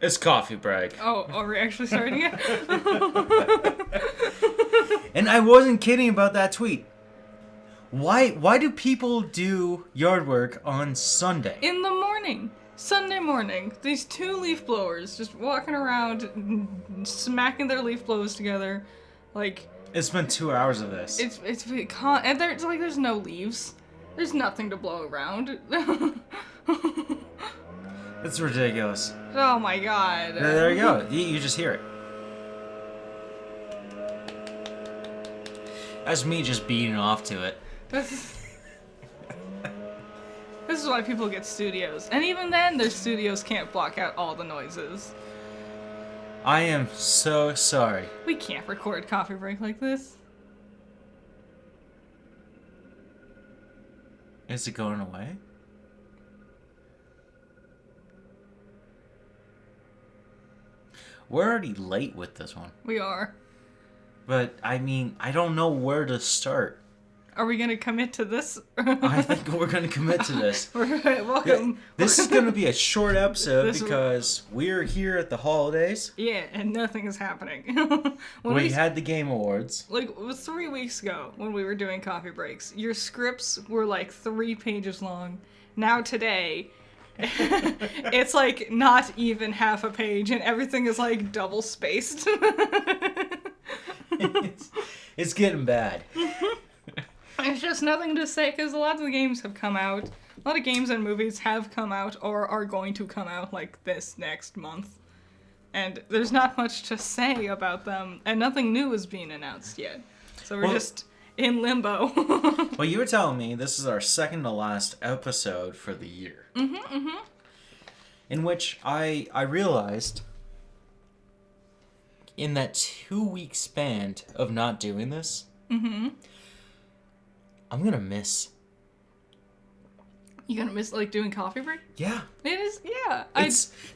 It's coffee break. Oh, are we actually starting it? And I wasn't kidding about that tweet. Why do people do yard work on Sunday? In the morning. Sunday morning. These two leaf blowers just walking around, smacking their leaf blowers together. Like... It's been 2 hours of this. And there's no leaves. There's nothing to blow around. It's ridiculous. Oh my god. There you go. You just hear it. That's me just beating off to it. This is why people get studios. And even then, their studios can't block out all the noises. I am so sorry. We can't record coffee break like this. Is it going away? We're already late with this one. We are. But, I mean, I don't know where to start. Are we going to commit to this? I think we're going to commit to this. Welcome. This is going to be a short episode because we're here at the holidays. Yeah, and nothing is happening. We had the Game Awards. Like, it was 3 weeks ago when we were doing coffee breaks. Your scripts were like 3 pages long. Now today... it's like not even half a page and everything is like double spaced. It's getting bad. There's just nothing to say because a lot of the games have come out. A lot of games and movies have come out or are going to come out like this next month. And there's not much to say about them and nothing new is being announced yet. So we're just in limbo. Well, you were telling me this is our second to last episode for the year. In which I realized in that 2-week span of not doing this, I'm gonna miss. You gonna miss like doing coffee break? Yeah. It is, yeah.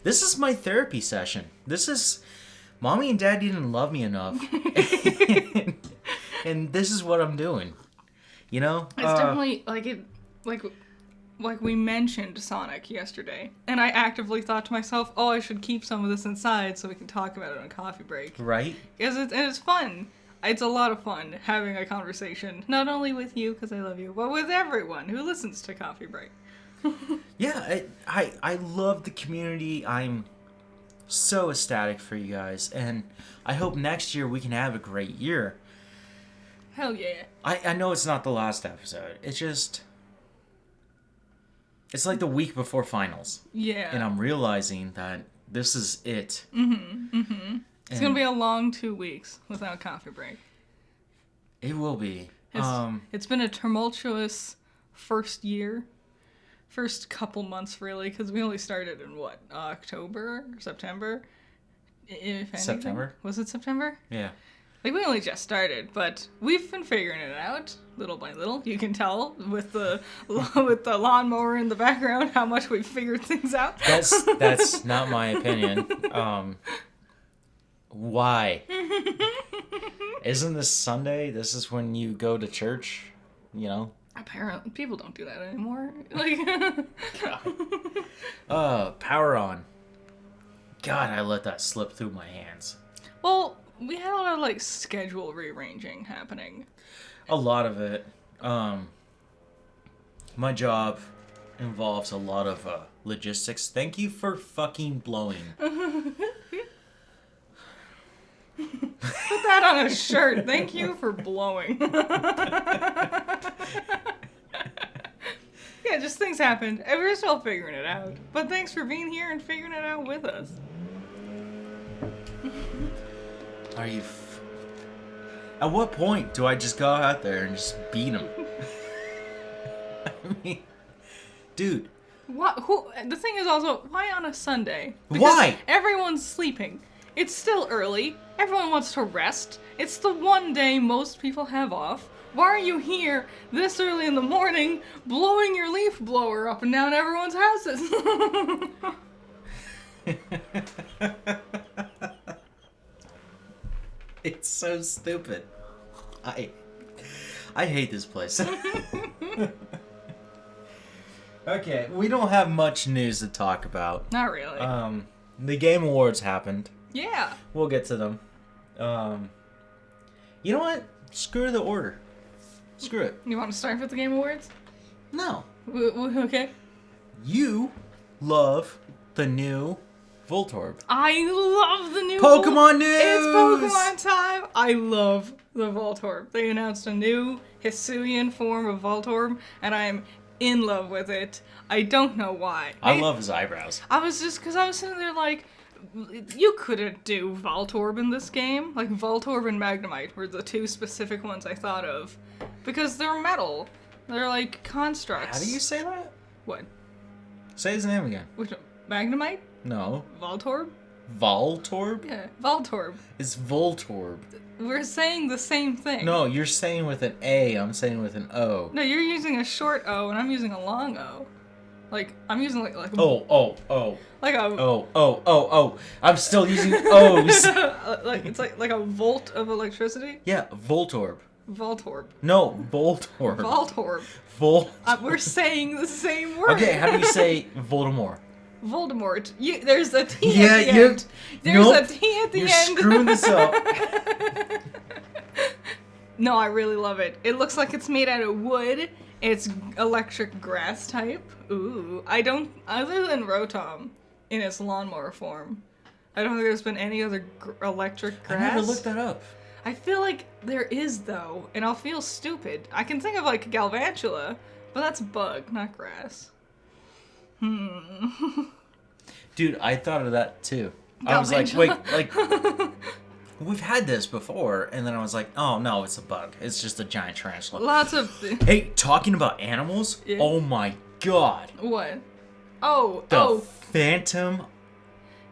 This is my therapy session. This is... Mommy and Dad didn't love me enough. And this is what I'm doing. You know? It's definitely, like we mentioned Sonic yesterday, and I actively thought to myself, oh, I should keep some of this inside so we can talk about it on coffee break. Right? And it's fun. It's a lot of fun having a conversation, not only with you, because I love you, but with everyone who listens to Coffee Break. Yeah, I love the community. I'm so ecstatic for you guys, and I hope next year we can have a great year. Hell yeah. I know it's not the last episode. It's just... It's like the week before finals. Yeah. And I'm realizing that this is it. It's going to be a long 2 weeks without coffee break. It will be. It's been a tumultuous first year. First couple months, really, because we only started in, October? September? If anything. September. Was it September? Yeah. Like, we only just started, but we've been figuring it out, little by little. You can tell with the lawnmower in the background how much we've figured things out. That's not my opinion. Why? Isn't this Sunday? This is when you go to church, you know? Apparently, people don't do that anymore. Like, power on. God, I let that slip through my hands. Well, we had a lot of, schedule rearranging happening. A lot of it. My job involves a lot of logistics. Thank you for fucking blowing. Put that on a shirt. Thank you for blowing. Yeah, just things happened. And we're still figuring it out. But thanks for being here and figuring it out with us. Are you... At what point do I just go out there and just beat him? I mean... Dude. What? The thing is also, why on a Sunday? Because why? Everyone's sleeping. It's still early. Everyone wants to rest. It's the one day most people have off. Why are you here this early in the morning blowing your leaf blower up and down everyone's houses? It's so stupid. I hate this place. Okay, we don't have much news to talk about. Not really. the Game Awards happened. Yeah. We'll get to them. You know what? Screw the order. Screw it. You want to start with the Game Awards? No. Okay. You love the new Voltorb. I love the new Pokemon news! It's Pokemon time! I love the Voltorb. They announced a new Hisuian form of Voltorb, and I am in love with it. I don't know why. I love his eyebrows. I was sitting there like, you couldn't do Voltorb in this game. Like, Voltorb and Magnemite were the two specific ones I thought of. Because they're metal. They're like constructs. How do you say that? What? Say his name again. Which Magnemite? No. Voltorb? Voltorb? Yeah, Voltorb. It's Voltorb. We're saying the same thing. No, you're saying with an A, I'm saying with an O. No, you're using a short O and I'm using a long O. Like, I'm using like a... Oh. Like a... Oh. I'm still using O's. like, it's like a volt of electricity? Yeah, Voltorb. Voltorb. No, Voltorb. Voltorb. We're saying the same word. Okay, how do you say Voldemort? Voldemort. There's a T at the end. There's a T at the end. You're screwing this up. No, I really love it. It looks like it's made out of wood. It's electric grass type. Ooh. Other than Rotom in its lawnmower form, I don't think there's been any other electric grass. I never looked that up. I feel like there is, though, and I'll feel stupid. I can think of, like, Galvantula, but that's bug, not grass. Dude, I thought of that, too. I was like, wait, like, we've had this before, and then I was like, oh, no, it's a bug. It's just a giant tarantula. Lots of... Hey, talking about animals, yeah. Oh my god. What? The Phantom...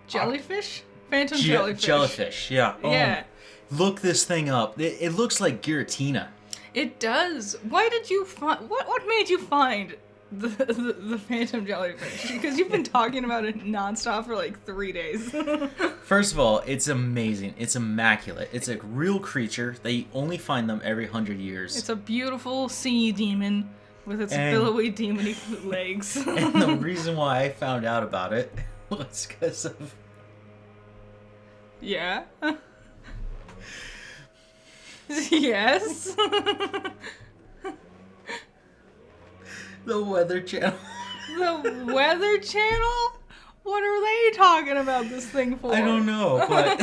Jellyfish? Phantom jellyfish. Jellyfish, yeah. Yeah. Look this thing up. It looks like Giratina. It does. Why did you find... What made you find the Phantom jellyfish? Because you've been talking about it nonstop for like 3 days. First of all, it's amazing. It's immaculate. It's a real creature. They only find them every 100 years. It's a beautiful sea demon with its billowy demony legs. And the reason why I found out about it was because of... Yeah? Yes? The Weather Channel. The Weather Channel? What are they talking about this thing for? I don't know, but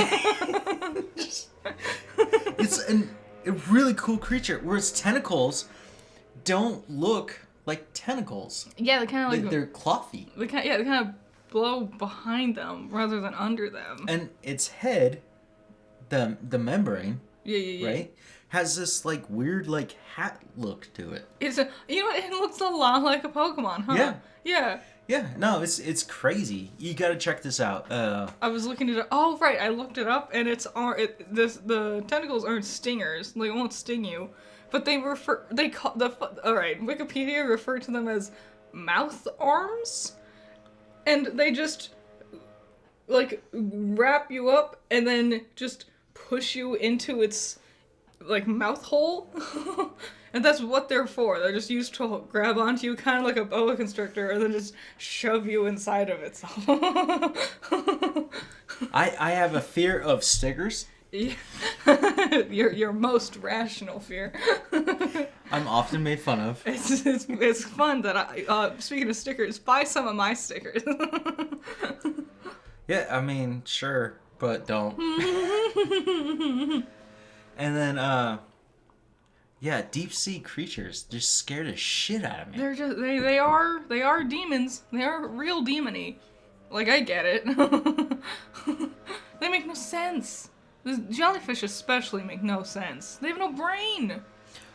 it's a really cool creature where its tentacles don't look like tentacles. Yeah, they kind of like... They're clothy. They kind of blow behind them rather than under them. And its head, the membrane, yeah. right, has this like weird like hat look to it. You know what? It looks a lot like a Pokemon, huh? Yeah. Yeah, no, it's crazy. You gotta check this out. I was looking at it. Oh, right, I looked it up, and the tentacles aren't stingers. They won't sting you, but Wikipedia referred to them as mouth arms, and they just like wrap you up and then just push you into its like mouth hole. And that's what they're for. They're just used to grab onto you, kind of like a boa constrictor, and then just shove you inside of itself. I have a fear of stickers. Yeah. your most rational fear. I'm often made fun of. It's fun that speaking of stickers, buy some of my stickers. Yeah, I mean, sure, but don't. And then, yeah, deep sea creatures just scared the shit out of me. They're just they are demons. They are real demony. Like, I get it. They make no sense. The jellyfish especially make no sense. They have no brain.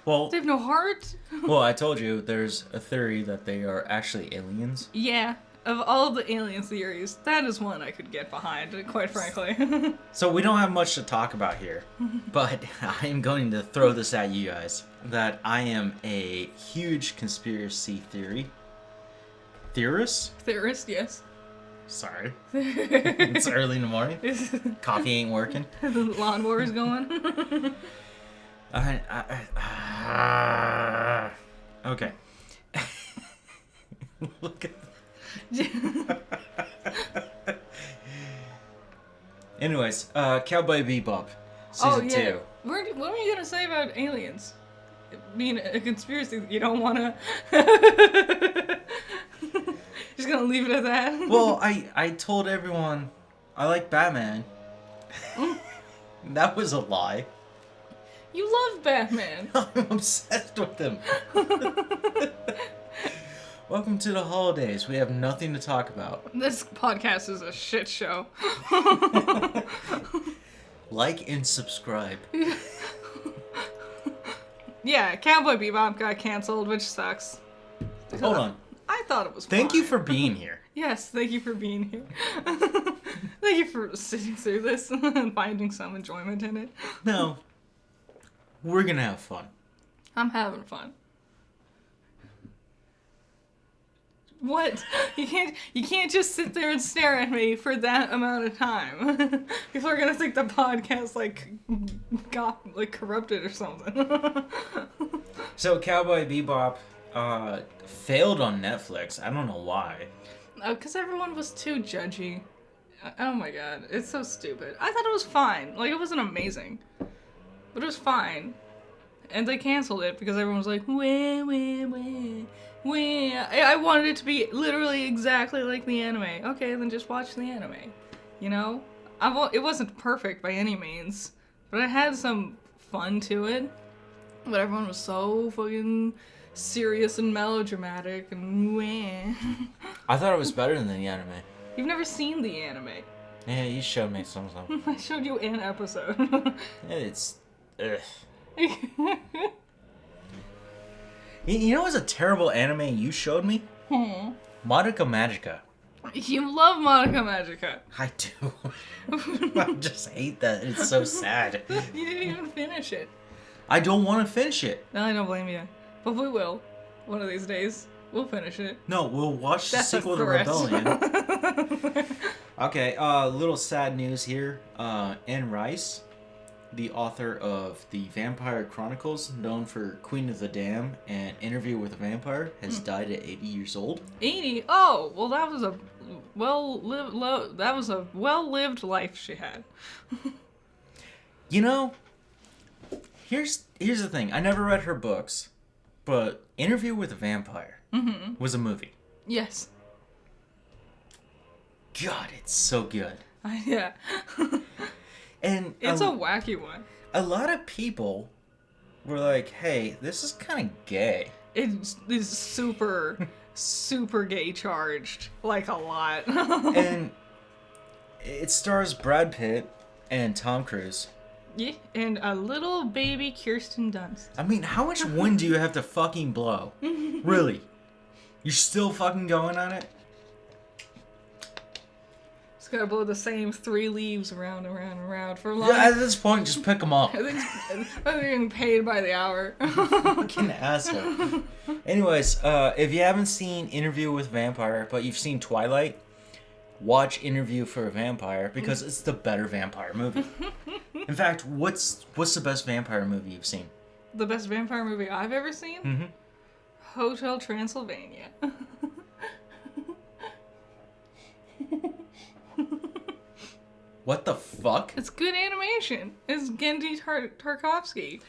Well, They have no heart. well, I told you there's a theory that they are actually aliens. Yeah. Of all the alien theories, that is one I could get behind, quite frankly. So we don't have much to talk about here, but I am going to throw this at you guys, that I am a huge conspiracy theorist? Theorist, yes. Sorry. It's early in the morning. Coffee ain't working. The lawnmower's going. Okay. Look at Anyways, Cowboy Bebop, Oh season yeah. 2. What were you gonna say about aliens? Being a conspiracy that you don't wanna. Just gonna leave it at that. Well, I told everyone I like Batman. That was a lie. You love Batman. I'm obsessed with him. Welcome to the holidays. We have nothing to talk about. This podcast is a shit show. Like and subscribe. Yeah, Cowboy Bebop got canceled, which sucks. Hold on. I thought it was Thank fine. you for being here. Yes, thank you for being here. Thank you for sitting through this and finding some enjoyment in it. No. We're gonna have fun. I'm having fun. What? You can't just sit there and stare at me for that amount of time. People are gonna think the podcast got corrupted or something. So Cowboy Bebop failed on Netflix. I don't know why. Because everyone was too judgy. Oh my god, it's so stupid. I thought it was fine. Like, it wasn't amazing. But it was fine. And they canceled it because everyone was like, wah, wah, wah, wah. I wanted it to be literally exactly like the anime. Okay, then just watch the anime. You know? It wasn't perfect by any means, but it had some fun to it. But everyone was so fucking serious and melodramatic and wah. I thought it was better than the anime. You've never seen the anime. Yeah, you showed me some. I showed you an episode. It's... Ugh. You know what's a terrible anime you showed me? Madoka Magica. You love Monica Magica. I do. I just hate that. It's so sad. You didn't even finish it. I don't want to finish it. No, I don't blame you. But we will. One of these days. We'll finish it. No, we'll watch the That's a sequel to threat. Rebellion. Okay, little sad news here. Anne Rice, the author of the Vampire Chronicles, known for Queen of the Dam and Interview with a Vampire, has died at 80 years old. 80? Oh, well, that was a well-lived life she had. You know, here's the thing. I never read her books, but Interview with a Vampire was a movie. Yes. God, it's so good. Yeah. And It's a wacky one. a lot of people were like, hey, this is kind of gay. It is super, super gay charged. Like, a lot. And it stars Brad Pitt and Tom Cruise. Yeah, and a little baby Kirsten Dunst. I mean, how much wind do you have to fucking blow? Really? You're still fucking going on it? Just gotta blow the same 3 leaves around and around and around for long. Yeah, at this point, just pick them up. I think they're getting paid by the hour. Fucking asshole. Anyways, if you haven't seen Interview with a Vampire, but you've seen Twilight, watch Interview for a Vampire because it's the better vampire movie. In fact, what's the best vampire movie you've seen? The best vampire movie I've ever seen? Mm-hmm. Hotel Transylvania. What the fuck? It's good animation. It's Gendy Tarkovsky.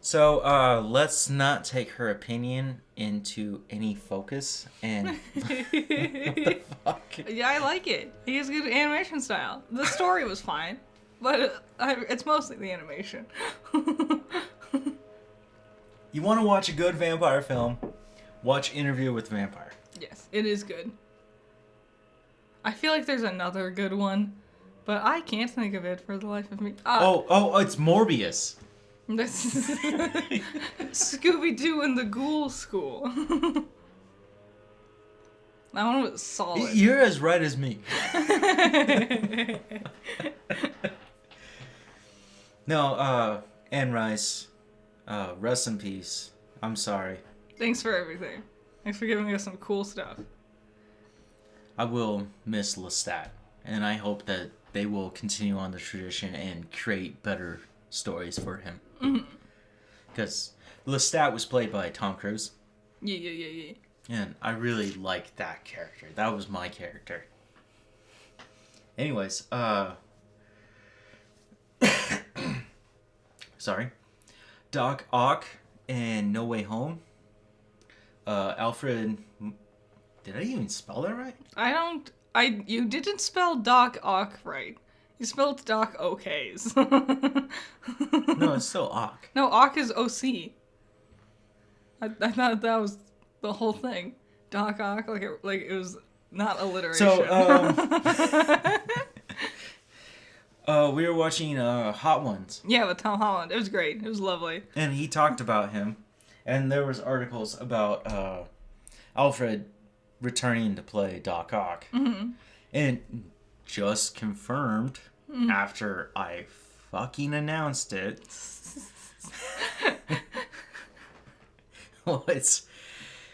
So, let's not take her opinion into any focus and... What the fuck? Yeah, I like it. He has good animation style. The story was fine, but it's mostly the animation. You want to watch a good vampire film, watch Interview with a Vampire. Yes, it is good. I feel like there's another good one, but I can't think of it for the life of me. Oh, it's Morbius. That's Scooby-Doo and the Ghoul School. That one was solid. You're as right as me. No, Anne Rice, rest in peace. I'm sorry. Thanks for everything. Thanks for giving us some cool stuff. I will miss Lestat, and I hope that they will continue on the tradition and create better stories for him. Because Lestat was played by Tom Cruise. Yeah. And I really liked that character. That was my character. Anyways, Doc Ock and No Way Home. Alfred. Did I even spell that right? You didn't spell Doc Ock right. You spelled Doc Ok's. No, it's still Ock. No, Ock is OC. I thought that was the whole thing. Doc Ock, like it was not alliteration. So, we were watching Hot Ones. Yeah, with Tom Holland. It was great. It was lovely. And he talked about him. And there was articles about Alfred returning to play Doc Ock. Mm-hmm. And just confirmed after I fucking announced it was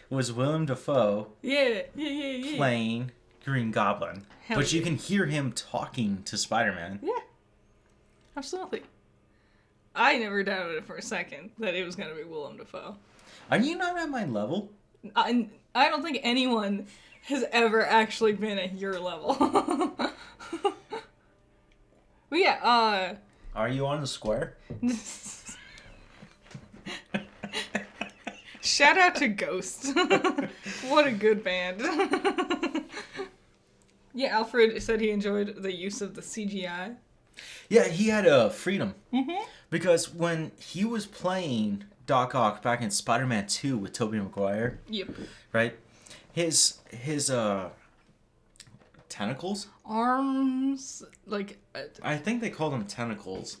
Willem Dafoe playing Green Goblin. Hell but you yeah. can hear him talking to Spider-Man. Yeah. Absolutely. I never doubted it for a second that it was going to be Willem Dafoe. Are you not at my level? I don't think anyone has ever actually been at your level. But yeah, Are you on the square? shout out to Ghost. What a good band. Yeah, Alfred said he enjoyed the use of the CGI. Yeah, he had freedom. Mm-hmm. Because when he was playing Doc Ock back in Spider-Man 2 with Tobey Maguire, Yep. right? His tentacles? Arms, like... I think they call them tentacles.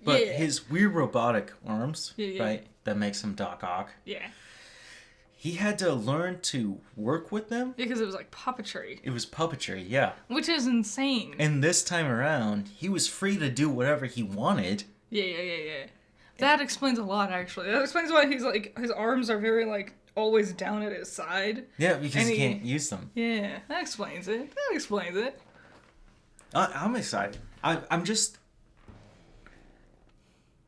But Yeah. his weird robotic arms, Yeah. right? That makes him Doc Ock. Yeah. He had to learn to work with them. Because it was like puppetry. It was puppetry, yeah. Which is insane. And this time around, he was free to do whatever he wanted. Yeah. That explains a lot, actually. That explains why he's like, his arms are very, like, always down at his side. Yeah, because And he can't use them. Yeah, that explains it. I'm excited. I'm just...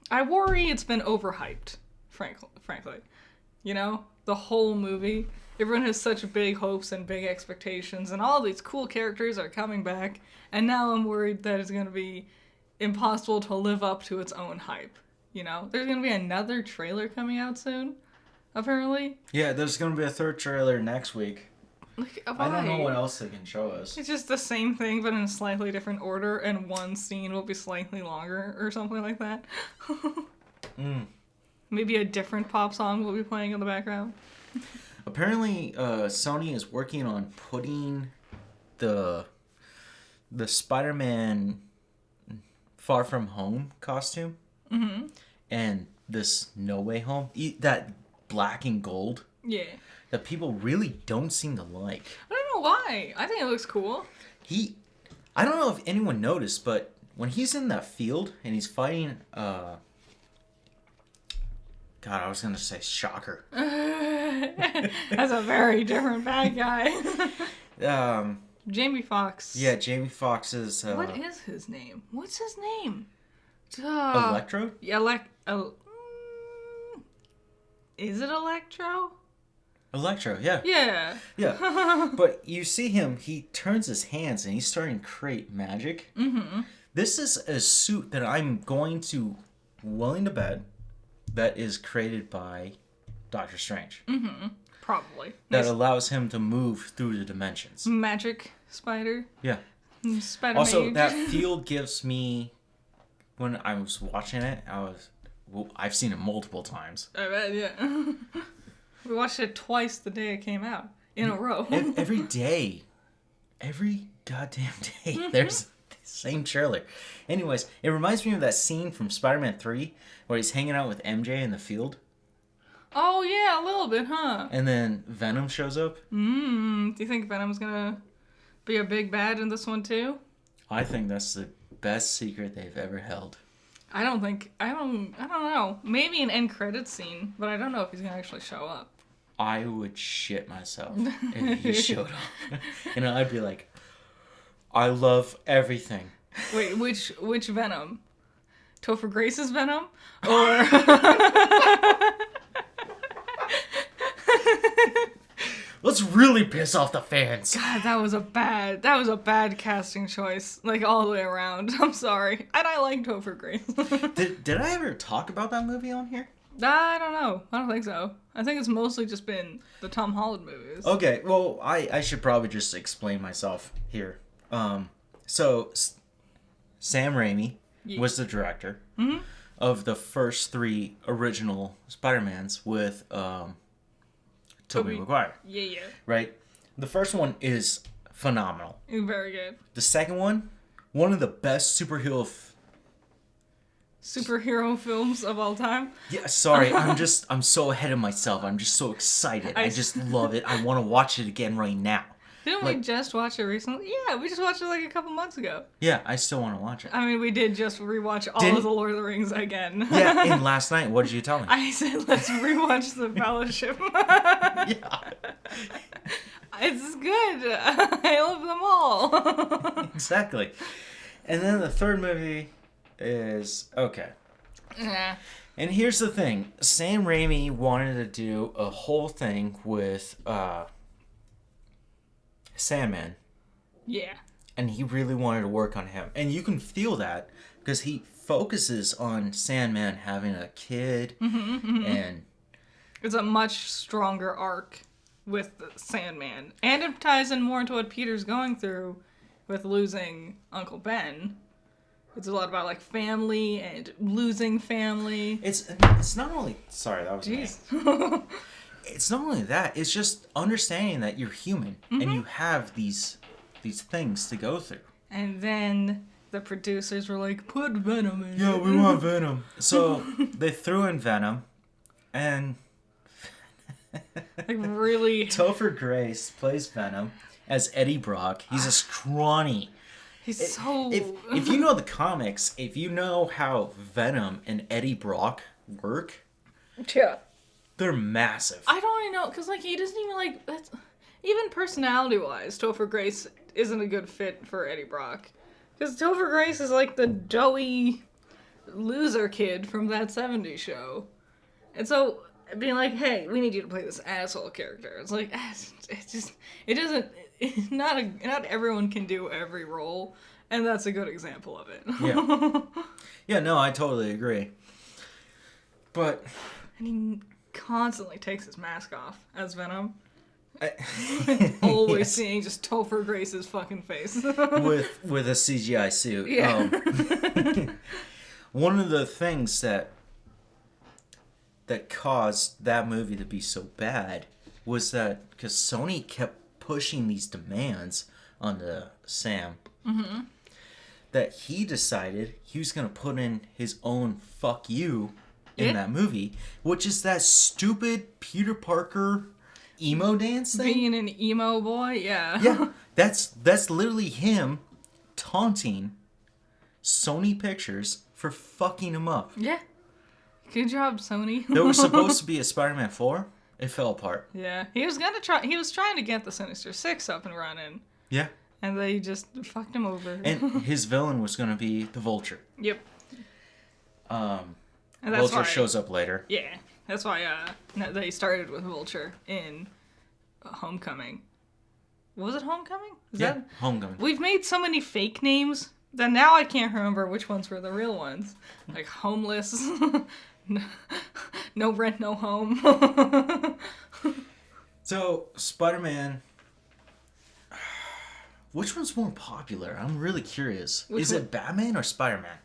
I worry it's been overhyped, frankly. You know? The whole movie. Everyone has such big hopes and big expectations, and all these cool characters are coming back, and now I'm worried that it's going to be impossible to live up to its own hype. You know? There's going to be another trailer coming out soon, apparently. Yeah, there's going to be a third trailer next week. Like, I don't know what else they can show us. It's just the same thing, but in a slightly different order, and one scene will be slightly longer, or something like that. Maybe a different pop song will be playing in the background. Apparently, Sony is working on putting the Spider-Man Far From Home costume and this No Way Home, that black and gold, that people really don't seem to like. I don't know why. I think it looks cool. I don't know if anyone noticed, but when he's in that field and he's fighting, God, I was going to say Shocker. That's a very different bad guy. Jamie Foxx. Yeah, Jamie Foxx is... what is his name? What's his name? Electro? Yeah, is it Electro? Electro, yeah. Yeah. Yeah. But you see him, he turns his hands and he's starting to create magic. Mm-hmm. This is a suit that I'm going to willing to bet that is created by Doctor Strange. Mm-hmm. Probably. That allows him to move through the dimensions. Magic spider. Yeah. Spider Also, mage. that field gives me... When I was watching it, I've seen it multiple times. I bet, yeah. We watched it twice the day it came out. In a row. Every day. Every goddamn day. There's the same trailer. Anyways, it reminds me of that scene from Spider-Man 3 where he's hanging out with MJ in the field. Oh, yeah, a little bit, huh? And then Venom shows up. Do you think Venom's gonna be a big bad in this one, too? I think that's the best secret they've ever held. I don't know. Maybe an end credits scene, but I don't know if he's gonna actually show up. I would shit myself if he showed up. And I'd be like, I love everything. Wait, which Venom? Topher Grace's Venom? Or... Let's really piss off the fans. God, that was a bad casting choice, like all the way around. I'm sorry, and I like Topher Grace. Did I ever talk about that movie on here? I don't know. I don't think so. I think it's mostly just been the Tom Holland movies. Okay, well, I should probably just explain myself here. So Sam Raimi was the director of the first 3 original Spider-Mans with Tobey Maguire. Yeah. Right? The first one is phenomenal. Very good. The second one of the best superhero films of all time. Yeah, sorry, I'm so ahead of myself. I'm just so excited. I just love it. I want to watch it again right now. Didn't we just watch it recently? Yeah, we just watched it like a couple months ago. Yeah, I still want to watch it. I mean, we did just rewatch all of the Lord of the Rings again. Yeah, and last night, what did you tell me? I said, let's rewatch the Fellowship. Yeah. It's good. I love them all. Exactly. And then the third movie is okay. Yeah. And here's the thing. Sam Raimi wanted to do a whole thing with Sandman. Yeah. And he really wanted to work on him. And you can feel that because he focuses on Sandman having a kid and it's a much stronger arc with the Sandman. And it ties in more into what Peter's going through with losing Uncle Ben. It's a lot about like family and losing family. It's not only sorry, that was me. It's not only that, it's just understanding that you're human and you have these things to go through. And then the producers were like, put Venom in. Yeah, we want Venom. So they threw in Venom and like really Topher Grace plays Venom as Eddie Brock. He's a scrawny. He's so if you know the comics, if you know how Venom and Eddie Brock work, yeah. They're massive. I don't even know, because, like, he doesn't even, like, that's... Even personality-wise, Topher Grace isn't a good fit for Eddie Brock. Because Topher Grace is, like, the doughy loser kid from that 70s show. And so, being like, hey, we need you to play this asshole character. It's like, it doesn't... Not everyone can do every role, and that's a good example of it. Yeah. Yeah, no, I totally agree. But... And he constantly takes his mask off as Venom. Always seeing just Topher Grace's fucking face. with a CGI suit. Yeah. One of the things that caused that movie to be so bad was that because Sony kept pushing these demands onto Sam, that he decided he was going to put in his own fuck you in that movie, which is that stupid Peter Parker emo dance thing. Being an emo boy, yeah. Yeah, that's literally him taunting Sony Pictures for fucking him up. Yeah. Good job, Sony. There was supposed to be a Spider-Man 4. It fell apart. Yeah. He was trying to get the Sinister Six up and running. Yeah. And they just fucked him over. And his villain was going to be the Vulture. Yep. And that's Vulture shows up later. Yeah. That's why they started with Vulture in Homecoming. Was it Homecoming? Homecoming. We've made so many fake names that now I can't remember which ones were the real ones. Like Homeless. No rent, no home. So, Spider-Man... Which one's more popular? I'm really curious. Is it Batman or Spider-Man?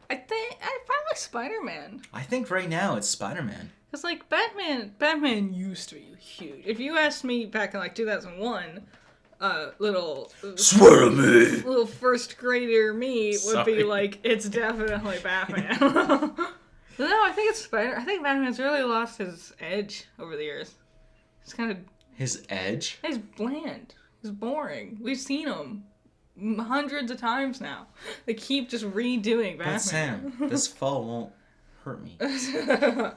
I probably Spider-Man. I think right now it's Spider-Man. Because, like, Batman used to be huge. If you asked me back in, like, 2001, little first grader me would be like, it's definitely Batman. No, I think it's I think Batman's really lost his edge over the years. It's kind of... His edge? He's bland. He's boring. We've seen him hundreds of times now. They keep just redoing Batman. But Sam, this fall won't hurt me. I'm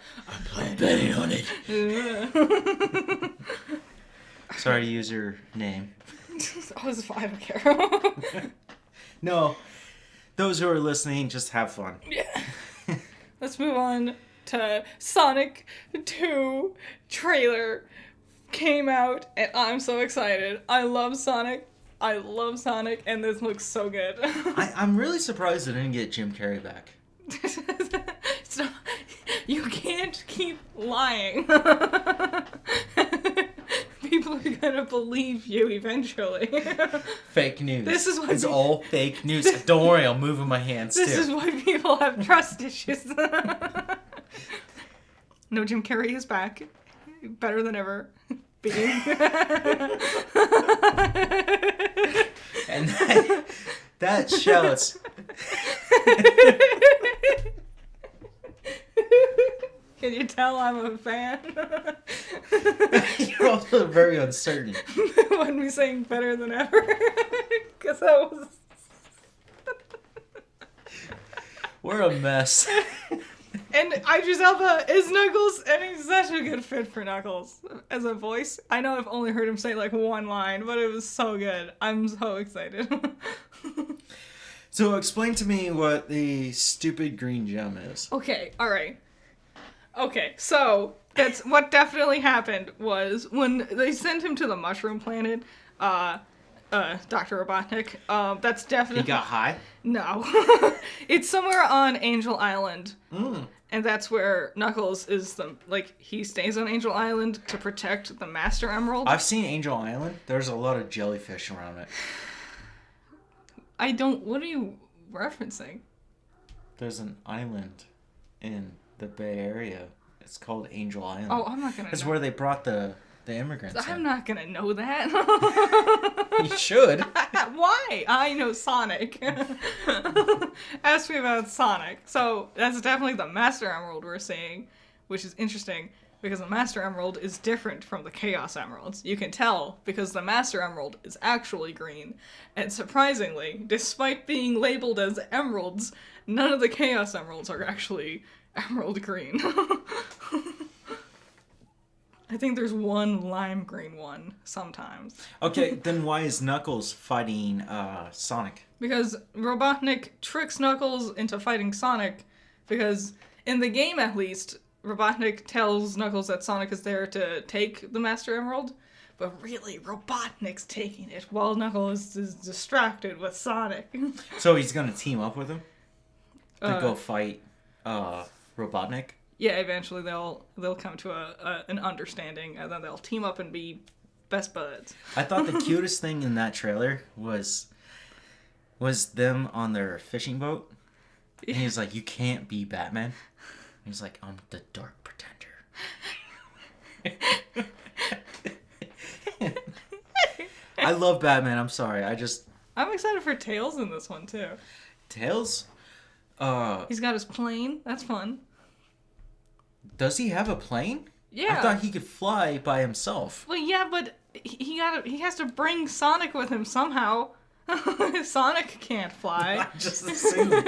betting on it. Sorry to use your name. Oh, it's fine. I don't care. No. Those who are listening, just have fun. Yeah. Let's move on to Sonic 2 trailer. came out, and I'm so excited. I love Sonic, and this looks so good. I'm really surprised they didn't get Jim Carrey back. So, you can't keep lying. People are gonna believe you eventually. Fake news. This is why it's all fake news. Don't worry, I'm moving my hands This too. is why people have trust issues. No, Jim Carrey is back. Better than ever. Being. And that shows. Can you tell I'm a fan? You're also very uncertain. When we saying better than ever. Because that was... We're a mess. And Idris Elba is Knuckles, and he's such a good fit for Knuckles as a voice. I know I've only heard him say like one line, but it was so good. I'm so excited. So explain to me what the stupid green gem is. Okay, alright. Okay, so that's what definitely happened was when they sent him to the mushroom planet, Dr. Robotnik, that's definitely... He got high? No. It's somewhere on Angel Island. Mm. And that's where Knuckles is he stays on Angel Island to protect the Master Emerald. I've seen Angel Island. There's a lot of jellyfish around it. What are you referencing? There's an island in the Bay Area. It's called Angel Island. Oh, I'm not gonna It's know. where they brought the immigrants I'm in. not gonna know that. You should. Why? I know Sonic. Ask me about Sonic. So that's definitely the Master Emerald we're seeing, which is interesting because the Master Emerald is different from the Chaos Emeralds. You can tell because the Master Emerald is actually green. And surprisingly, despite being labeled as emeralds, none of the Chaos Emeralds are actually emerald green. I think there's one lime green one sometimes. Okay, then why is Knuckles fighting Sonic? Because Robotnik tricks Knuckles into fighting Sonic, because in the game at least, Robotnik tells Knuckles that Sonic is there to take the Master Emerald, but really Robotnik's taking it while Knuckles is distracted with Sonic. So he's gonna team up with him to go fight Robotnik? Yeah, eventually they'll come to an understanding, and then they'll team up and be best buds. I thought the cutest thing in that trailer was them on their fishing boat. And he's like, "You can't be Batman." And he's like, "I'm the Dark Pretender." I love Batman. I'm sorry. I'm excited for Tails in this one too. Tails? He's got his plane. That's fun. Does he have a plane? Yeah. I thought he could fly by himself. Well, yeah, but he has to bring Sonic with him somehow. Sonic can't fly. I just assumed.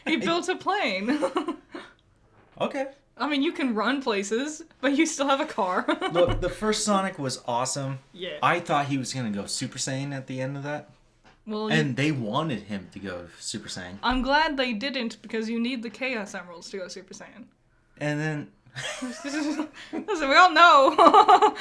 He built a plane. Okay. I mean, you can run places, but you still have a car. Look, the first Sonic was awesome. Yeah. I thought he was going to go Super Saiyan at the end of that. Well, And they wanted him to go Super Saiyan. I'm glad they didn't, because you need the Chaos Emeralds to go Super Saiyan. And then... Listen, we all know.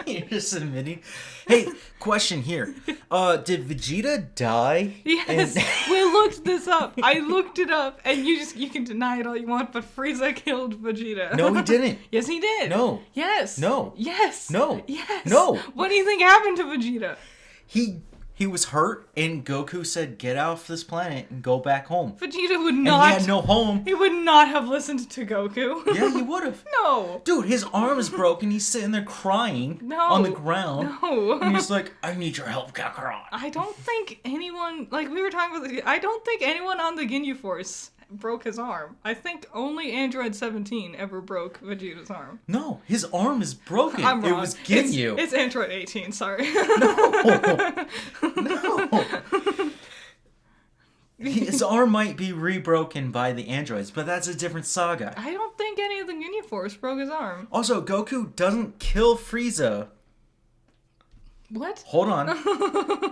You're just admitting. Hey, question here. Did Vegeta die? Yes, we looked this up. I looked it up, and you can deny it all you want, but Frieza killed Vegeta. No, he didn't. Yes, he did. No. Yes. No. Yes. No. Yes. No. What do you think happened to Vegeta? He was hurt, and Goku said, "Get off this planet and go back home." Vegeta would And not. he had no home. He would not have listened to Goku. Yeah, he would have. No. Dude, his arm is broken. He's sitting there crying on the ground. No. And he's like, "I need your help, Kakarot." I don't think anyone, like we were talking about, I don't think anyone on the Ginyu Force broke his arm. I think only Android 17 ever broke Vegeta's arm. No, his arm is broken. I'm wrong. It was Ginyu. It's Android 18, sorry. No. His arm might be rebroken by the androids, but that's a different saga. I don't think any of the Ginyu Force broke his arm. Also, Goku doesn't kill Frieza. What? Hold on.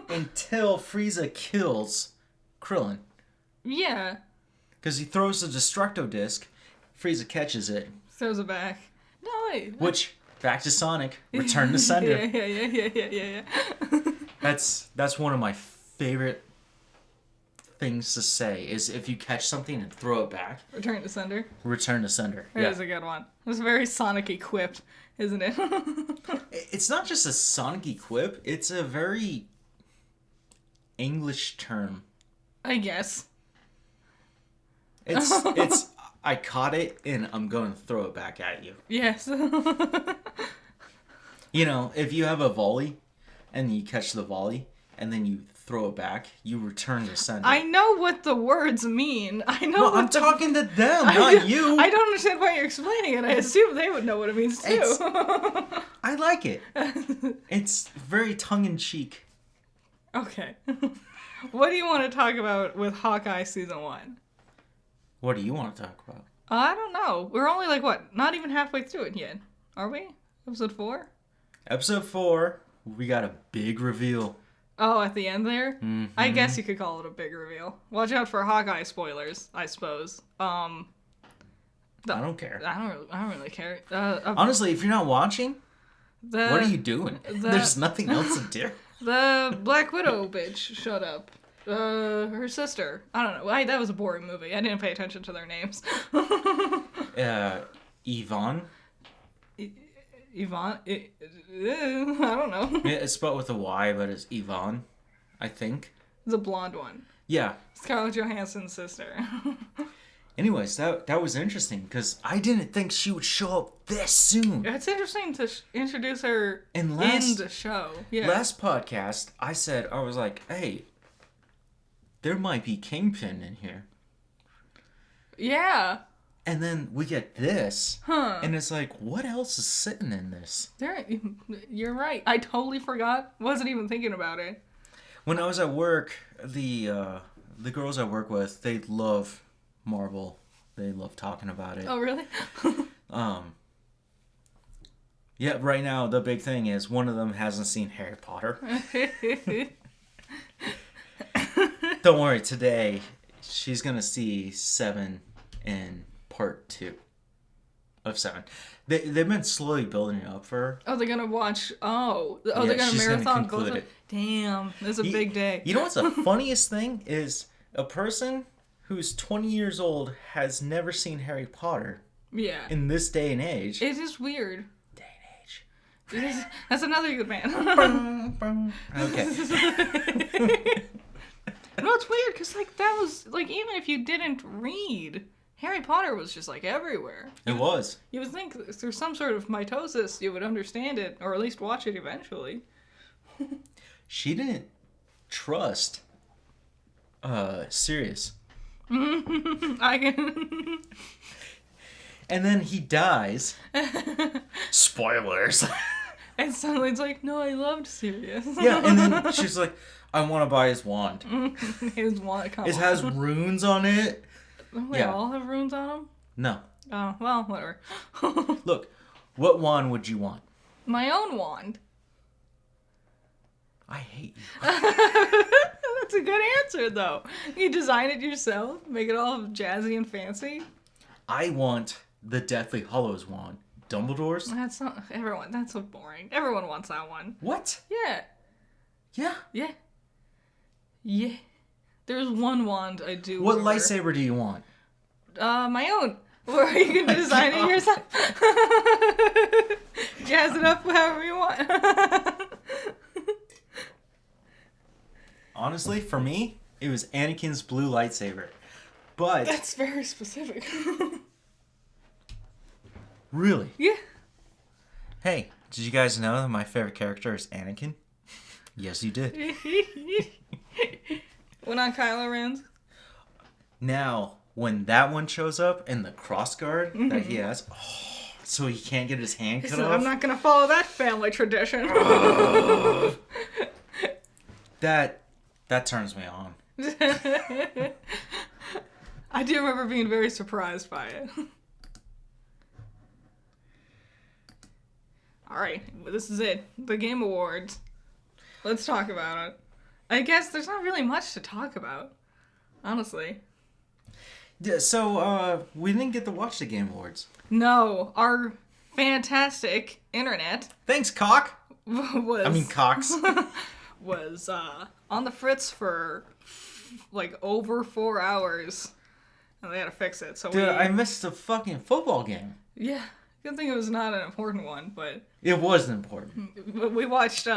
Until Frieza kills Krillin. Yeah. Because he throws the Destructo Disc, Frieza catches it. Throws it back. No, wait. Which, back to Sonic, Return to Sender. Yeah. That's one of my favorite things to say, is if you catch something and throw it back. Return to Sender. Return to Sender. It is a good one. It's very Sonic-y quip, isn't it? It's not just a Sonic-y quip, it's a very English term. I guess. It's I caught it and I'm going to throw it back at you. Yes. You know, if you have a volley and you catch the volley and then you throw it back, you return to sender. I know what the words mean. I know. No, I'm talking to them, not you. I don't understand why you're explaining it. I assume they would know what it means too. I like it. It's very tongue-in-cheek. Okay. What do you want to talk about with Hawkeye Season 1? What do you want to talk about? I don't know. We're only like, what, not even halfway through it yet. Are we? Episode 4? Episode 4, we got a big reveal. Oh, at the end there? Mm-hmm. I guess you could call it a big reveal. Watch out for Hawkeye spoilers, I suppose. I don't care. I don't really care. Honestly, if you're not watching, what are you doing? There's nothing else to do. The Black Widow bitch showed up. Her sister. I don't know. That was a boring movie. I didn't pay attention to their names. Yvonne? Yvonne? I don't know. Yeah, it's spelled with a Y, but it's Yvonne, I think. The blonde one. Yeah. Scarlett Johansson's sister. Anyways, that was interesting, because I didn't think she would show up this soon. It's interesting to introduce her in the show. Yeah. Last podcast, I was like, hey, there might be Kingpin in here. Yeah. And then we get this, huh? And it's like, what else is sitting in this? You're right. I totally forgot. Wasn't even thinking about it. When I was at work, the girls I work with, they love Marvel. They love talking about it. Oh, really? Yeah, right now the big thing is one of them hasn't seen Harry Potter. Don't worry, today she's gonna see 7 in part 2 of 7. They've been slowly building it up for her. Oh, they're gonna watch. Oh, yeah, they're gonna she's marathon. Gonna conclude it. Damn, that's a big day. You know what's the funniest thing is a person who's 20 years old has never seen Harry Potter. Yeah. In this day and age. It is weird. Day and age. That's another good man. Okay. No, it's weird because that was even if you didn't read, Harry Potter was just everywhere. It was. You would think through some sort of mitosis you would understand it or at least watch it eventually. She didn't trust Sirius. I can. And then he dies. Spoilers. And suddenly it's like, no, I loved Sirius. Yeah, and then she's like, I want to buy his wand. His wand, come on. It has runes on it. Don't they all have runes on them? No. Oh, well, whatever. Look, what wand would you want? My own wand. I hate you. That's a good answer, though. You design it yourself, make it all jazzy and fancy. I want the Deathly Hallows wand. Dumbledore's? That's not everyone. That's so boring. Everyone wants that one. What? Yeah. Yeah. Yeah. Yeah. There's one wand I do. What lightsaber do you want? My own. Where you can design it yourself. Jazz it up however you want. Honestly, for me, it was Anakin's blue lightsaber. But that's very specific. Really? Yeah. Hey, did you guys know that my favorite character is Anakin? Yes, you did. When on Kylo Ren's? Now, when that one shows up and the crossguard that he has, so he can't get his hand cut off. I'm not going to follow that family tradition. That turns me on. I do remember being very surprised by it. Alright, this is it. The Game Awards. Let's talk about it. I guess there's not really much to talk about. Honestly. Yeah, so, we didn't get to watch the Game Awards. No, our fantastic internet Thanks, cock. was Cox. was on the fritz for like over 4 hours, and they had to fix it. So Dude, I missed a fucking football game. yeah, good thing it was not an important one, but It wasn't important. we watched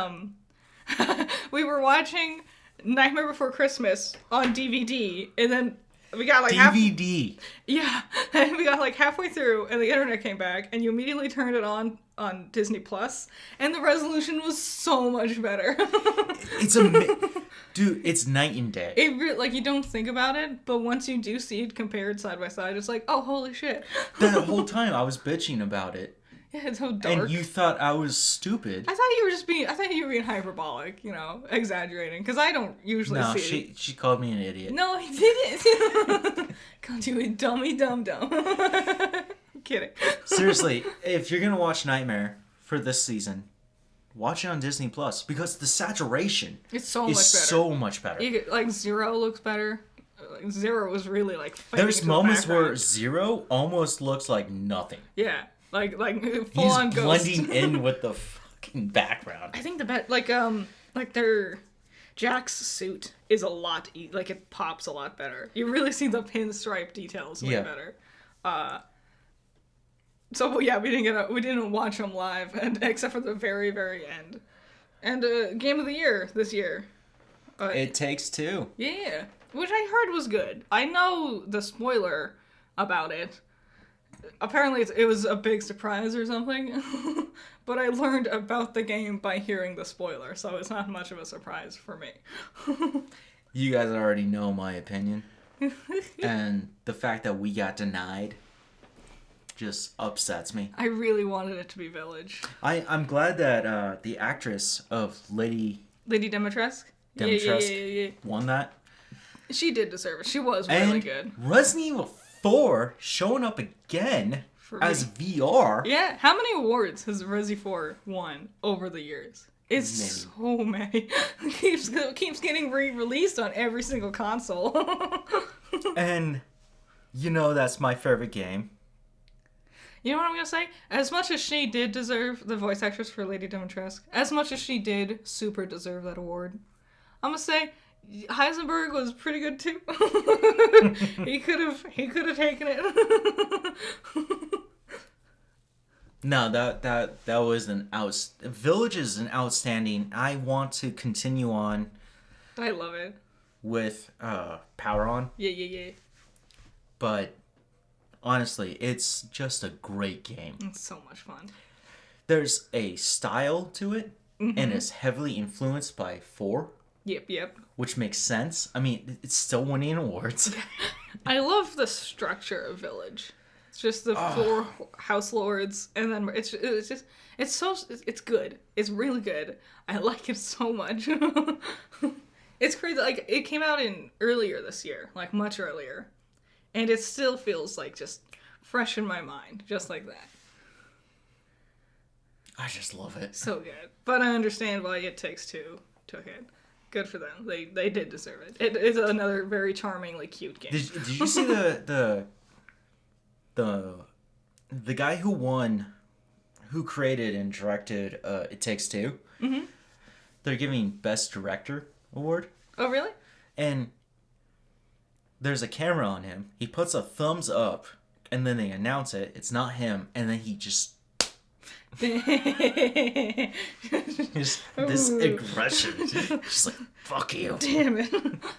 we were watching Nightmare Before Christmas on DVD, and then we got like DVD. Yeah, and we got like halfway through, and the internet came back, and you immediately turned it on Disney Plus, and the resolution was so much better. It's dude, it's night and day. Like you don't think about it, but once you do see it compared side by side, it's like, oh, holy shit. The whole time I was bitching about it. Yeah, it's so dark. And you thought I was stupid. I thought you were being hyperbolic, exaggerating, because I don't usually see it. She called me an idiot. No, I didn't. Called you a dummy dum-dum. I'm kidding. Seriously, if you're gonna watch Nightmare for this season, watch it on Disney Plus, because the saturation It's so is much better. so much better. Like Zero looks better. Like, Zero was really like fighting There's to the moments where background. Zero almost looks like nothing. Yeah, like full He's on ghost. blending in with the fucking background. I think like their Jack's suit is a lot like it pops a lot better. You really see the pinstripe details way better. So yeah, we didn't watch them live, and except for the very very end. And game of the year this year. It Takes Two. Yeah, which I heard was good. I know the spoiler about it. Apparently it was a big surprise or something. But I learned about the game by hearing the spoiler, so it's not much of a surprise for me. You guys already know my opinion. And the fact that we got denied just upsets me. I really wanted it to be Village. I'm glad that the actress of Lady Dimitrescu? Yeah. won that. She did deserve it. She was really And good. Resident Evil 4 showing up again as VR. Yeah, how many awards has Resi 4 won over the years? It's so many. keeps getting re-released on every single console. And that's my favorite game. You know what I'm gonna say? As much as she did deserve the voice actress for Lady Dimitrescu, as much as she did super deserve that award, I'm gonna say Heisenberg was pretty good too. he could have taken it. No, that was Village is an outstanding. I want to continue on. I love it. With Power On. Yeah. But honestly, it's just a great game. It's so much fun. There's a style to it, and it's heavily influenced by 4. Yep. Which makes sense. I mean, it's still winning awards. I love the structure of Village. It's just the 4 house lords, and then it's good. It's really good. I like it so much. It's crazy. Like, it came out earlier this year, like much earlier, and it still feels like just fresh in my mind, just like that. I just love it. So good. But I understand why It Takes Two took it. Good for them. They did deserve it. It is another very charmingly cute game. Did you see the guy who created and directed It Takes Two? Mm-hmm. They're giving Best Director award. Oh, really? And there's a camera on him. He puts a thumbs up, and then they announce it. It's not him, and then he just this aggression. Just like, fuck you. Damn it.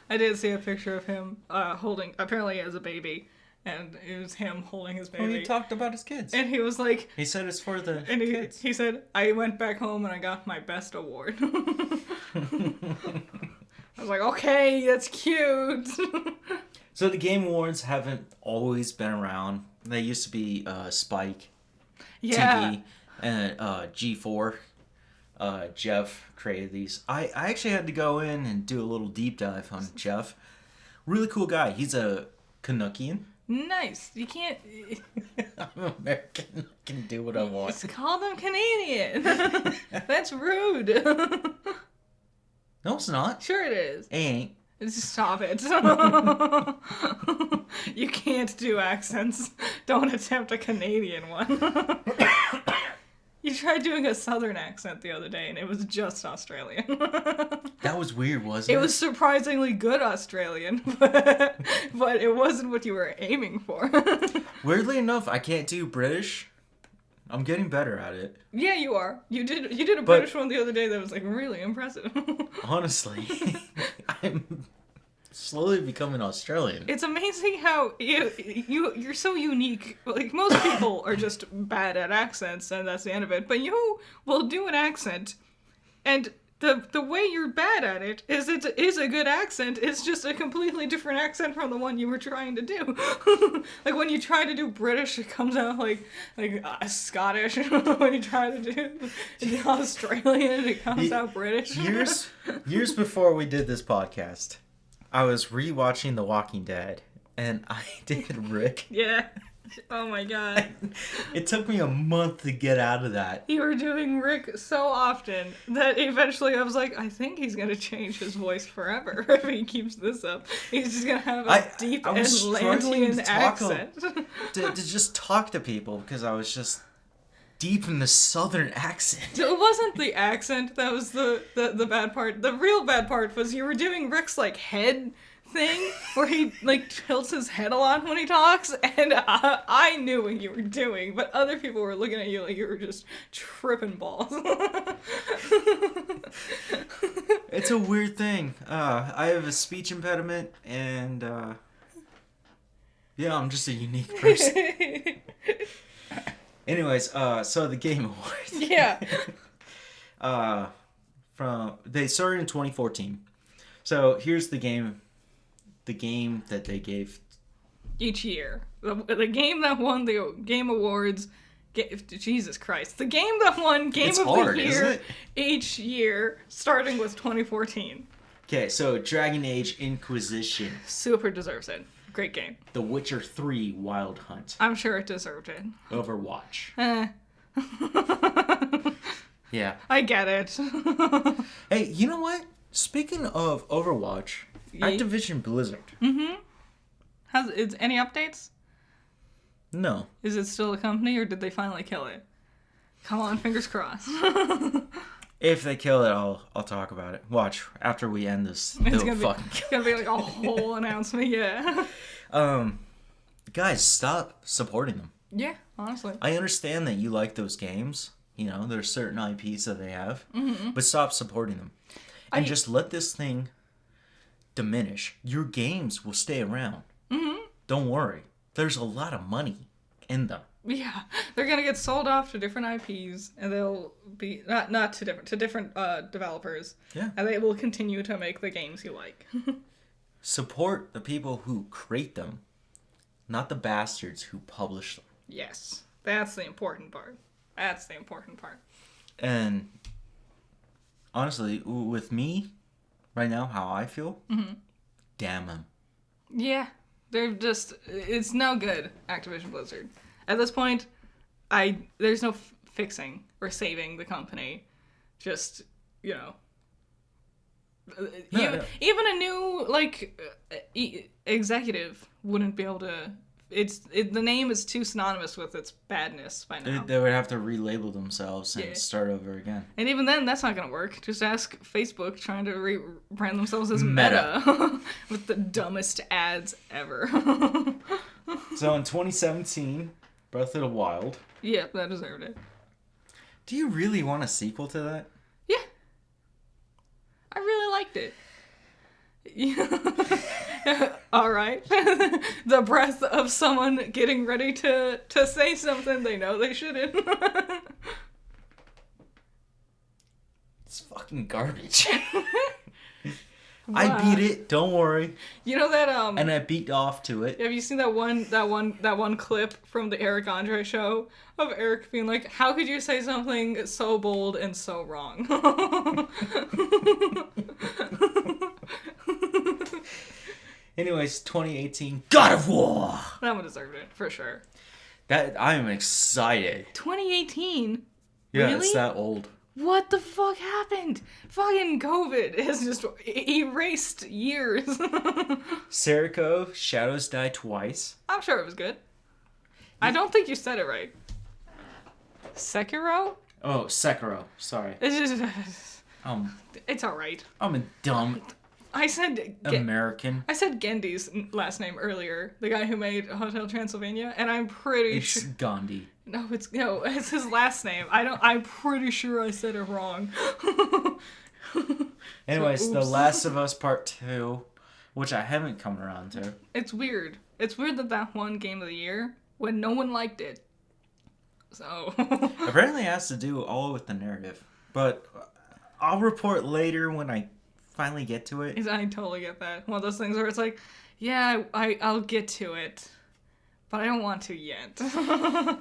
I did see a picture of him holding, apparently as a baby, and it was him holding his baby. Well, he talked about his kids. And he was like... He said it's for the and kids. He said, I went back home and I got my best award. I was like, okay, that's cute. So the Game Awards haven't always been around. They used to be Spike TV and G4. Jeff created these. I actually had to go in and do a little deep dive on Jeff. Really cool guy. He's a Canuckian. Nice. You can't... I'm American. I can do what I want. Just call them Canadian. That's rude. No, it's not. Sure it is. It ain't. Just stop it. You can't do accents. Don't attempt a Canadian one. He tried doing a southern accent the other day, and it was just Australian. That was weird, wasn't it? It was surprisingly good Australian, but it wasn't what you were aiming for. Weirdly enough, I can't do British. I'm getting better at it. Yeah, you are. You did a British one the other day that was like really impressive. Honestly, I'm slowly becoming Australian. It's amazing how you're so unique. Like, most people are just bad at accents, and that's the end of it. But you will do an accent, and the way you're bad at it is a good accent. It's just a completely different accent from the one you were trying to do. Like, when you try to do British, it comes out like Scottish. When you try to do Australian, it comes out British. Years before we did this podcast, I was rewatching The Walking Dead, and I did Rick. Yeah. Oh my god. It took me a month to get out of that. You were doing Rick so often that eventually I was like, I think he's going to change his voice forever if he keeps this up. He's just going to have a deep Atlantean accent. To just talk to people, because I was just deep in the southern accent. So it wasn't the accent that was the bad part. The real bad part was you were doing Rick's like head thing where he like tilts his head a lot when he talks, and I knew what you were doing, but other people were looking at you like you were just tripping balls. It's a weird thing. I have a speech impediment, and yeah, I'm just a unique person. Anyways, so the Game Awards. Yeah. They started in 2014. So here's the game that they gave each year. The game that won the Game Awards. Jesus Christ. The game that won Game of the Year each year, starting with 2014. Okay, so Dragon Age Inquisition. Super deserves it. Great game. The Witcher 3 Wild Hunt. I'm sure it deserved it. Overwatch. Yeah. I get it. Hey, you know what? Speaking of Overwatch, Activision Blizzard. Mm-hmm. Is any updates? No. Is it still a company, or did they finally kill it? Come on, fingers crossed. If they kill it, I'll talk about it. Watch, after we end this, it's gonna be like a whole announcement, yeah. Guys, stop supporting them. Yeah, honestly. I understand that you like those games. You know, there's certain IPs that they have. Mm-hmm. But stop supporting them. And just let this thing diminish. Your games will stay around. Mm-hmm. Don't worry. There's a lot of money in them. Yeah, they're gonna get sold off to different IPs, and they'll be not to different developers. Yeah. And they will continue to make the games you like. Support the people who create them, not the bastards who publish them. Yes, that's the important part. That's the important part. And honestly, with me, right now, how I feel, damn them. Yeah, they're just, it's no good, Activision Blizzard. At this point, there's no fixing or saving the company. Just, you know. Even a new, executive wouldn't be able to. The name is too synonymous with its badness by now. They would have to relabel themselves and start over again. And even then, that's not going to work. Just ask Facebook trying to rebrand themselves as Meta. With the dumbest ads ever. So in 2017, Breath of the Wild. Yeah, that deserved it. Do you really want a sequel to that? Yeah. I really liked it. All right. The breath of someone getting ready to say something they know they shouldn't. It's fucking garbage. Wow. I beat it. Don't worry. You know that And I beat off to it. Have you seen that one clip from the Eric Andre show of Eric being like, "How could you say something so bold and so wrong?" Anyways, 2018, God of War. That one deserved it for sure. That I am excited. 2018. Yeah, really? It's that old. What the fuck happened? Fucking COVID has just erased years. Serico, Shadows Die Twice. I'm sure it was good. I don't think you said it right. Sekiro? Oh, Sekiro. Sorry. It's alright. I'm a dumb I said American. I said Gendy's last name earlier, the guy who made Hotel Transylvania, and I'm pretty It's sure. Gandhi. No, it's his last name. I'm pretty sure I said it wrong. Anyways, So, The oops. Last of Us Part 2, which I haven't come around to. It's weird. It's weird that won Game of the Year when no one liked it. So. Apparently it has to do all with the narrative. But I'll report later when I finally get to it. I totally get that. One of those things where it's like, yeah, I'll get to it, but I don't want to yet.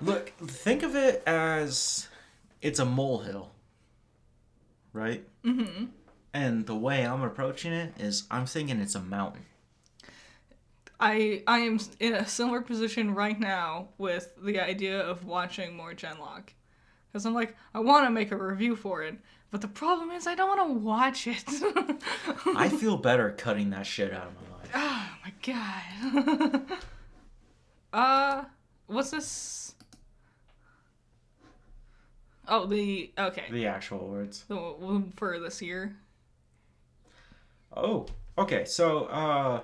Look, think of it as it's a molehill, right? Mm-hmm. And the way I'm approaching it is I'm thinking it's a mountain. I am in a similar position right now with the idea of watching more Genlock. Because I'm like, I want to make a review for it, but the problem is I don't want to watch it. I feel better cutting that shit out of my life. Oh my god. What's this? Oh, okay. The actual words. For this year. Oh, okay. So,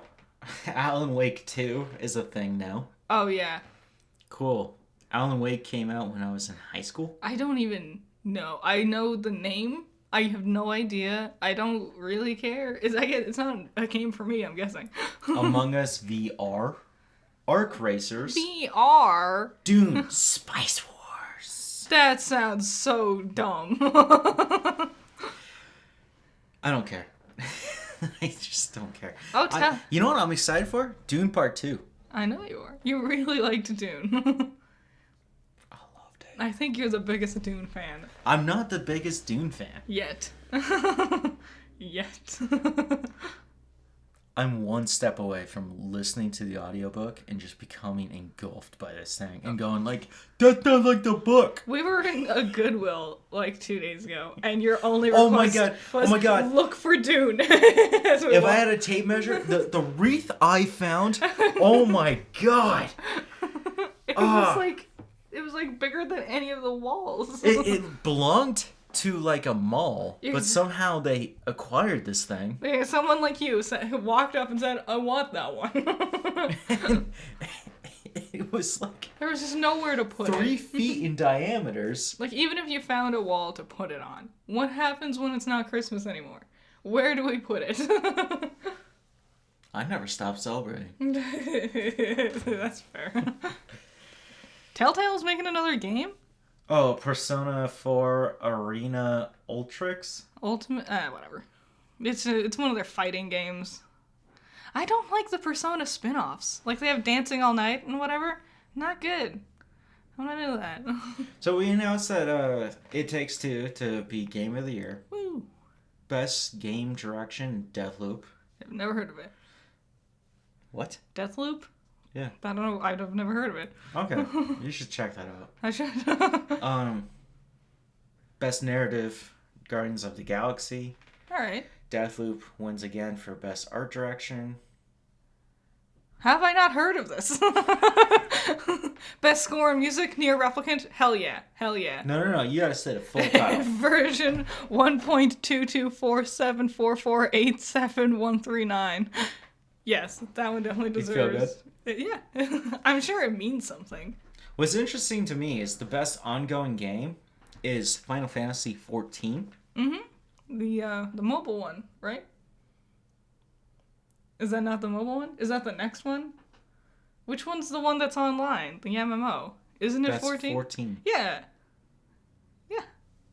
Alan Wake 2 is a thing now. Oh, yeah. Cool. Alan Wake came out when I was in high school. I don't even know. I know the name. I have no idea. I don't really care. It's not a game for me, I'm guessing. Among Us VR. Arc Racers. VR? Dune. Spice Wars. That sounds so dumb. I don't care. I just don't care. Oh, tell. You know what I'm excited for? Dune Part 2. I know you are. You really liked Dune. I loved it. I think you're the biggest Dune fan. I'm not the biggest Dune fan. Yet. Yet. I'm one step away from listening to the audiobook and just becoming engulfed by this thing and going like, that sounds like the book. We were in a Goodwill like 2 days ago, and your only Oh request my god. look for Dune. If I had a tape measure, the wreath I found, oh my god. It was like bigger than any of the walls. It belonged to like a mall, but somehow they acquired this thing. Someone like you walked up and said, I want that one. It was like there was just nowhere to put 3 it. feet in diameters. Like, even if you found a wall to put it on, what happens when it's not Christmas anymore? Where do we put it? I never stopped celebrating. That's fair. Telltale's making another game? Oh, Persona 4 Arena Ultrix? Ultimate? Whatever. It's one of their fighting games. I don't like the Persona spin-offs. Like, they have Dancing All Night and whatever. Not good. I'm not into that. So we announced that It Takes Two to be Game of the Year. Woo. Best Game Direction, Deathloop. I've never heard of it. What? Deathloop? Yeah. I don't know. I've never heard of it. Okay. You should check that out. I should. Best Narrative, Guardians of the Galaxy. Alright. Deathloop wins again for Best Art Direction. Have I not heard of this? Best score and music, Near Replicant? Hell yeah. Hell yeah. No. You gotta say the full title. Version 1.22474487139. Yes, that one definitely deserves. Yeah. I'm sure it means something. What's interesting to me is the best ongoing game is Final Fantasy XIV. Mm-hmm. The mobile one, right? Is that not the mobile one? Is that the next one? Which one's the one that's online? The MMO. Isn't it That's 14? 14. Yeah. Yeah.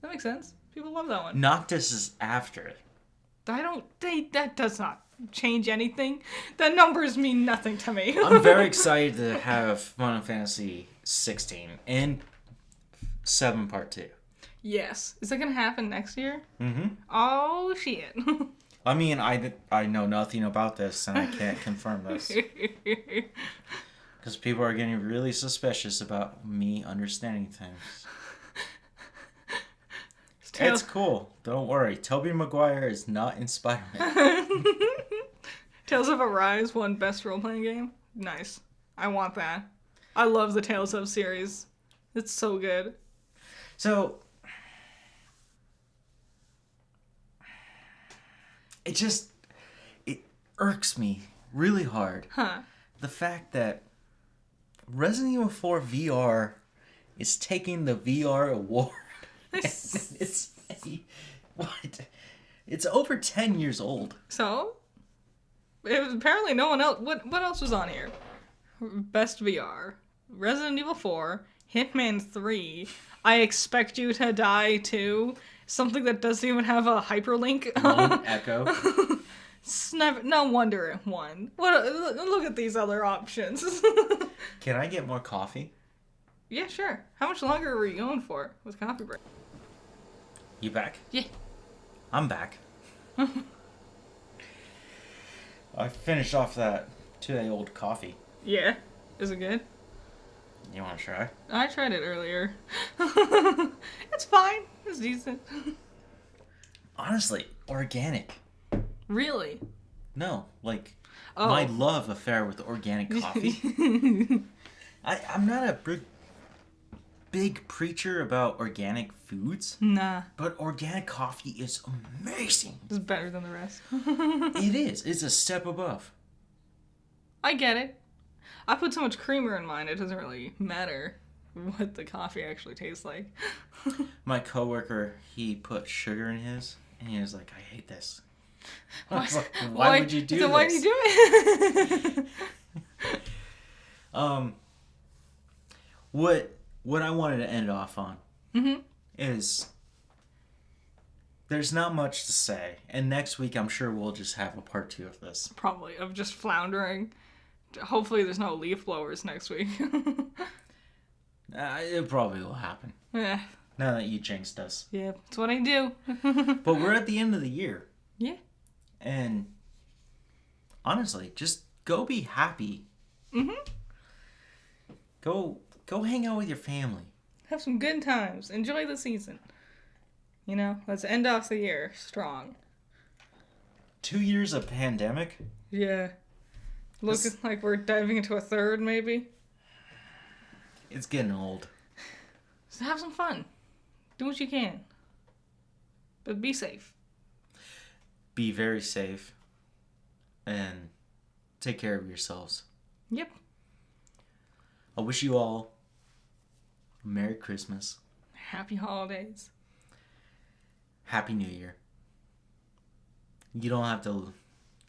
That makes sense. People love that one. Noctis is after it. That does not change anything. The numbers mean nothing to me. I'm very excited to have Final Fantasy 16 and 7 Part 2. Yes. Is that going to happen next year? Mm-hmm. Oh, shit. I mean, I know nothing about this, and I can't confirm this. Because people are getting really suspicious about me understanding things. It's cool. Don't worry. Tobey Maguire is not in Spider-Man. Tales of Arise won Best Role-Playing Game? Nice. I want that. I love the Tales of series. It's so good. So, it irks me really hard. Huh. The fact that Resident Evil 4 VR is taking the VR award. It's what? It's over 10 years old. So? It was apparently no one else. What else was on here? Best VR. Resident Evil 4. Hitman 3. I Expect You to Die 2. Something that doesn't even have a hyperlink. Lone Echo. No wonder it won. Look at these other options. Can I get more coffee? Yeah, sure. How much longer were you going for with coffee break? You back? Yeah. I'm back. I finished off that 2-day-old coffee. Yeah. Is it good? You want to try? I tried it earlier. It's fine. It's decent. Honestly, organic. Really? No, like Oh. my love affair with organic coffee. I'm not a big preacher about organic foods, Nah. but organic coffee is amazing. It's better than the rest. It is. It's a step above. I get it. I put so much creamer in mine, it doesn't really matter what the coffee actually tastes like. My coworker, he put sugar in his, and he was like, "I hate this." I was like, why would you do so this? why do you do it? What I wanted to end off on is there's not much to say, and next week I'm sure we'll just have a part 2 of this. Probably, of just floundering. Hopefully there's no leaf blowers next week. It probably will happen. Yeah. Now that you jinxed us. Yeah, that's what I do. But we're at the end of the year. Yeah. And honestly, just go be happy. Go hang out with your family. Have some good times. Enjoy the season. You know, let's end off the year strong. 2 years of pandemic. Yeah. Looking like we're diving into a third, maybe. It's getting old. So have some fun. Do what you can. But be safe. Be very safe. And take care of yourselves. Yep. I wish you all a Merry Christmas. Happy holidays. Happy New Year. You don't have to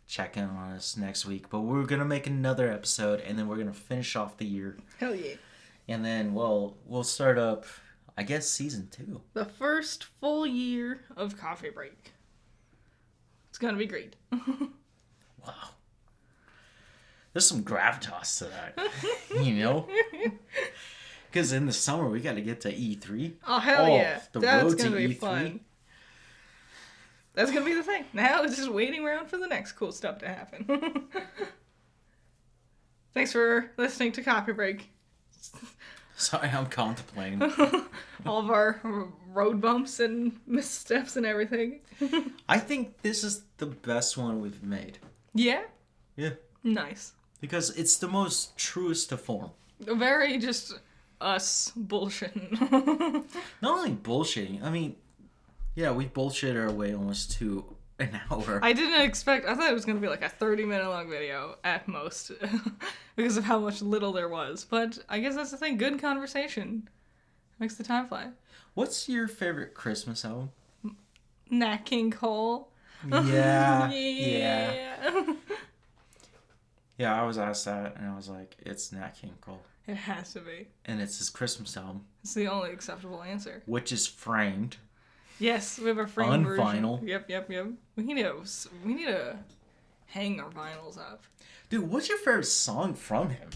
check in on us next week, but we're going to make another episode, and then we're going to finish off the year. Hell yeah. And then, well, we'll start up, I guess, season 2. The first full year of Coffee Break. It's gonna be great. Wow. There's some gravitas to that, you know? Because in the summer, we got to get to E3. Oh, hell yeah. The That's road gonna to be E3. fun. That's gonna be the thing. Now it's just waiting around for the next cool stuff to happen. Thanks for listening to Coffee Break. Sorry, I'm contemplating. All of our road bumps and missteps and everything. I think this is the best one we've made. Yeah? Yeah. Nice. Because it's the most truest to form. Very just us bullshitting. Not only bullshitting, I mean, yeah, we bullshit our way almost to an hour. I thought it was going to be like a 30-minute long video at most because of how much little there was. But I guess that's the thing. Good conversation makes the time fly. What's your favorite Christmas album? Nat King Cole. Yeah. Yeah. Yeah, I was asked that, and I was like, it's Nat King Cole. It has to be. And it's his Christmas album. It's the only acceptable answer. Which is framed. Yes, we have a framed On version. vinyl. Yep. We need to hang our vinyls up. Dude, what's your favorite song from him?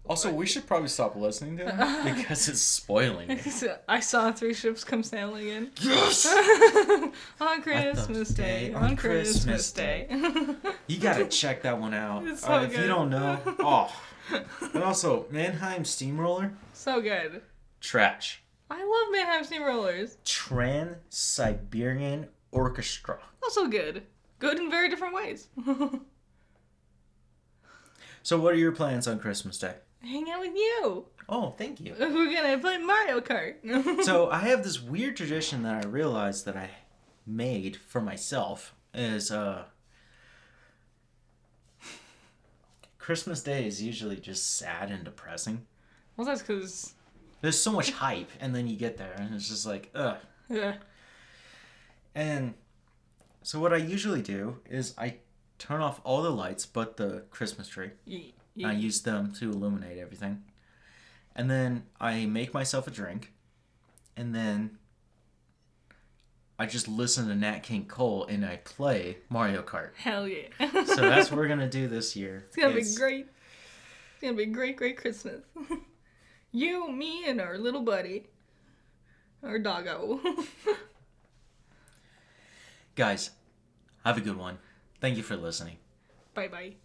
Also, we should probably stop listening to him because it's spoiling it. I saw 3 ships come sailing in. Yes! On Christmas Day. On Christmas Day. You gotta check that one out. It's so If good. you don't know. Oh. And also, Mannheim Steamroller. So good. Trash. I love Mannheim Steamrollers. Trans-Siberian Orchestra. Also good. Good in very different ways. So what are your plans on Christmas Day? Hang out with you. Oh, thank you. We're gonna play Mario Kart. So I have this weird tradition that I realized that I made for myself is Christmas Day is usually just sad and depressing. Well, that's because... There's so much hype, and then you get there, and it's just like, ugh. Yeah. And so what I usually do is I turn off all the lights but the Christmas tree. Yeah. I use them to illuminate everything. And then I make myself a drink. And then I just listen to Nat King Cole and I play Mario Kart. Hell yeah. So that's what we're going to do this year. It's going to be great. It's going to be a great, great Christmas. You, me, and our little buddy. Our doggo. Guys, have a good one. Thank you for listening. Bye-bye.